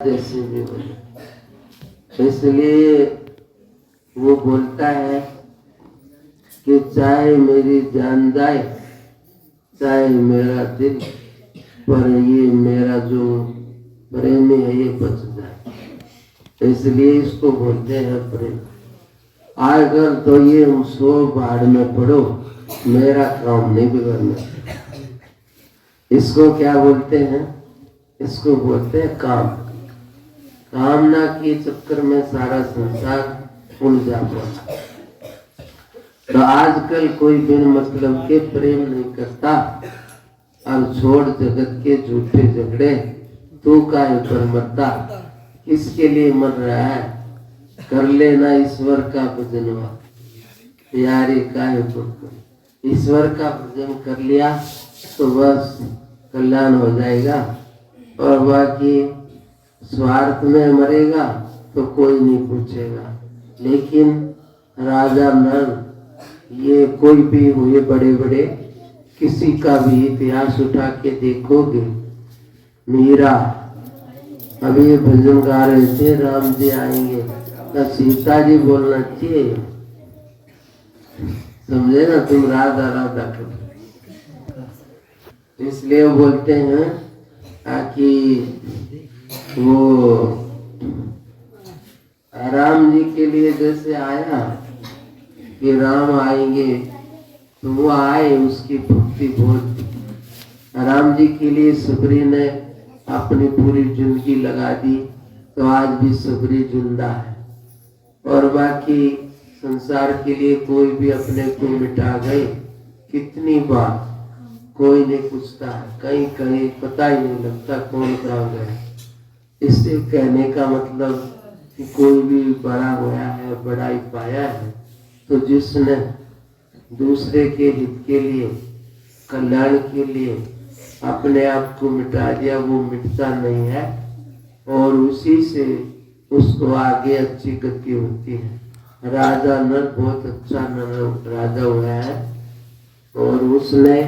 जैसे भी हो। इसलिए वो बोलता है कि चाहे मेरी जान जाए, चाहे मेरा दिल, पर ये मेरा जो प्रेमी है ये बच जाए। इसलिए इसको बोलते हैं प्रेम। आकर तो ये सो बाढ़ में पड़ो, मेरा काम नहीं बिगड़ना। इसको क्या बोलते हैं? इसको बोलते हैं काम। कामना के चक्कर में सारा संसार उलझा पड़ा। तो आजकल कोई बिन मतलब के प्रेम नहीं करता। अब छोड़ जगत के झूठे झगड़े, तू काहे पर मरता, किसके लिए मर रहा है? कर लेना ईश्वर का भजनवा, यारी काहे पर। ईश्वर का भजन कर लिया तो बस कल्याण हो जाएगा। और बाकी स्वार्थ में मरेगा तो कोई नहीं पूछेगा। लेकिन राजा नल, ये कोई भी हुए बड़े बड़े, किसी का भी इतिहास उठा के देखोगे। मीरा अभी भजन गा रहे थे, राम जी आएंगे तो सीता जी बोलना चाहिए, समझे ना? तुम राधा राधा करो। इसलिए बोलते हैं कि वो राम जी के लिए जैसे आया कि राम आएंगे, तो वो आए, उसकी भक्ति बहुत। राम जी के लिए सबरी ने अपनी पूरी जिंदगी लगा दी, तो आज भी सबरी जिंदा है। और बाकी संसार के लिए कोई भी अपने को मिटा गए, कितनी बार कोई नहीं पूछता है, कहीं कहीं पता ही नहीं लगता कौन कहाँ गया। इससे कहने का मतलब कि कोई भी बड़ा होया है, बड़ाई पाया है, तो जिसने दूसरे के हित के लिए, कल्याण के लिए अपने आप को मिटा दिया, वो मिटता नहीं है और उसी से उसको आगे अच्छी गति होती है। राजा नल बहुत अच्छा राजा हुआ है और उसने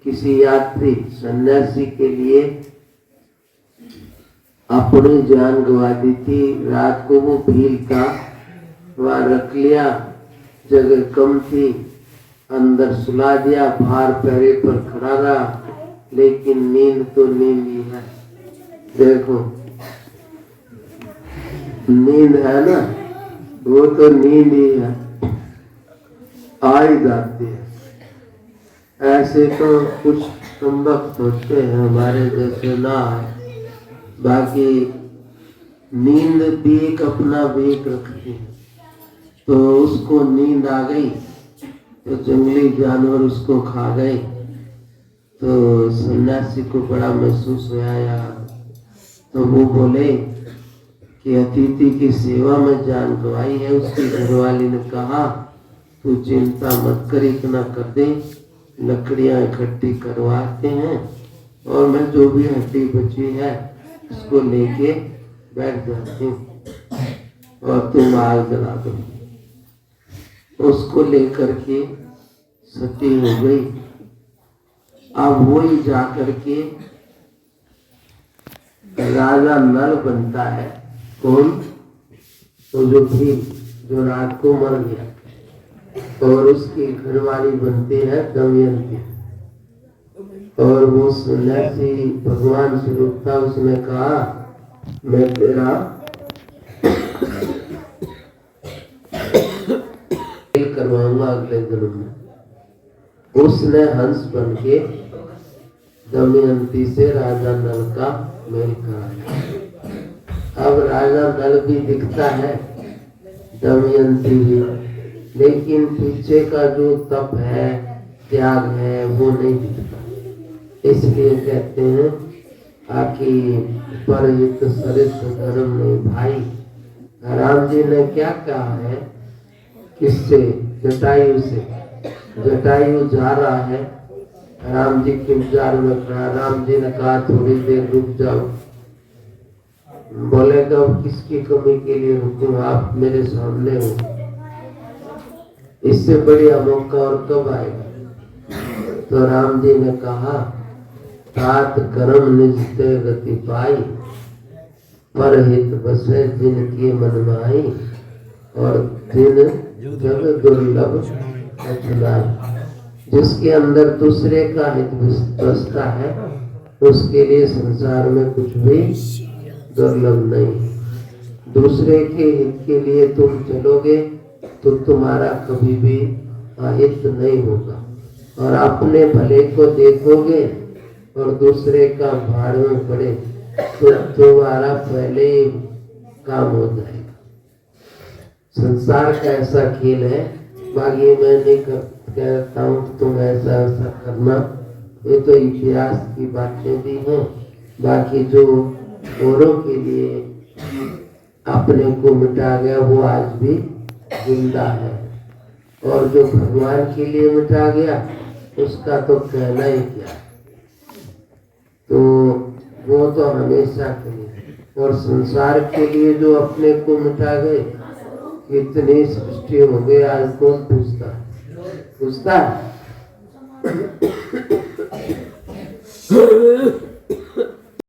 किसी यात्री सन्यासी के लिए अपनी जान गवा दी थी। रात को वो भील था, वहां रख लिया, जगह कम थी, अंदर सुला दिया, बाहर पैरे पर खड़ा रहा, लेकिन नींद तो नींद ही है। देखो नींद है ना, वो तो नींद ही है, आ ही जाती है। ऐसे तो कुछ कम वक्त होते हैं हमारे जैसे ना, बाकी नींद भी एक अपना वेग रखती है। तो उसको नींद आ गई तो जंगली जानवर उसको खा गए। तो सन्यासी को बड़ा महसूस हुआ यार। तो वो बोले कि अतिथि की सेवा में जान गवाई है। उसकी घरवाली ने कहा तू चिंता मत कर, इतना कर दे, लकड़ियां इकट्ठी करवाते हैं और मैं जो भी हड्डी बची है उसको लेके बैठ जाती हूँ और तुम आग जला दो। उसको लेकर के सती हो गई। अब वो ही जा करके राजा नल बनता है। कौन? तो जो भी जो रात को मर गया, और उसकी घरवाली बनती है दमयंती। और वो सन्यासी भगवान स्वरूप था, उसने कहा मैं तेरा करवाऊंगा अगले जन्म में। उसने हंस बन के दमयंती से राजा नल का मेल कराया। अब राजा नल भी दिखता है, दमयंती भी, लेकिन पीछे का जो तप है, त्याग है, वो नहीं दिखता। इसलिए कहते हैं आखि परहित सरित धर्म नहीं भाई। राम जी ने क्या कहा है? किससे? जटायु से। जटायु जा रहा है, राम जी के इंतजार में खड़ा। राम जी ने कहा थोड़ी देर रुक जाओ। बोलेगा किसकी कमी के लिए रुकूं, आप मेरे सामने हो, इससे बढ़िया मौका और कब आएगा? तो राम जी ने कहा तात कर्म निज ते गति पाई, परहित बसे जिनकी मनमाई, और दिन जग दुर्लभ अचुनाई। जिसके अंदर दूसरे का हित बसता है उसके लिए संसार में कुछ भी दुर्लभ नहीं। दूसरे के हित के लिए तुम चलोगे तो तुम्हारा कभी भी अहित नहीं होगा, और अपने भले को देखोगे और दूसरे का भाड़ में पड़े तो तुम्हारा पहले ही काम हो जाएगा। संसार का ऐसा खेल है। बाकी मैं नहीं कहता हूँ तुम ऐसा ऐसा करना, ये तो इतिहास की बातें भी हैं। बाकी जो औरों के लिए अपने को मिटा गया वो आज भी जिंदा है, और जो भगवान के लिए मिटा गया उसका तो कहना ही क्या। तो वो तो हमेशा के लिए, और संसार के लिए जो अपने को मिटा गए, कितनी सृष्टि हो गई आज कौन पूछता है?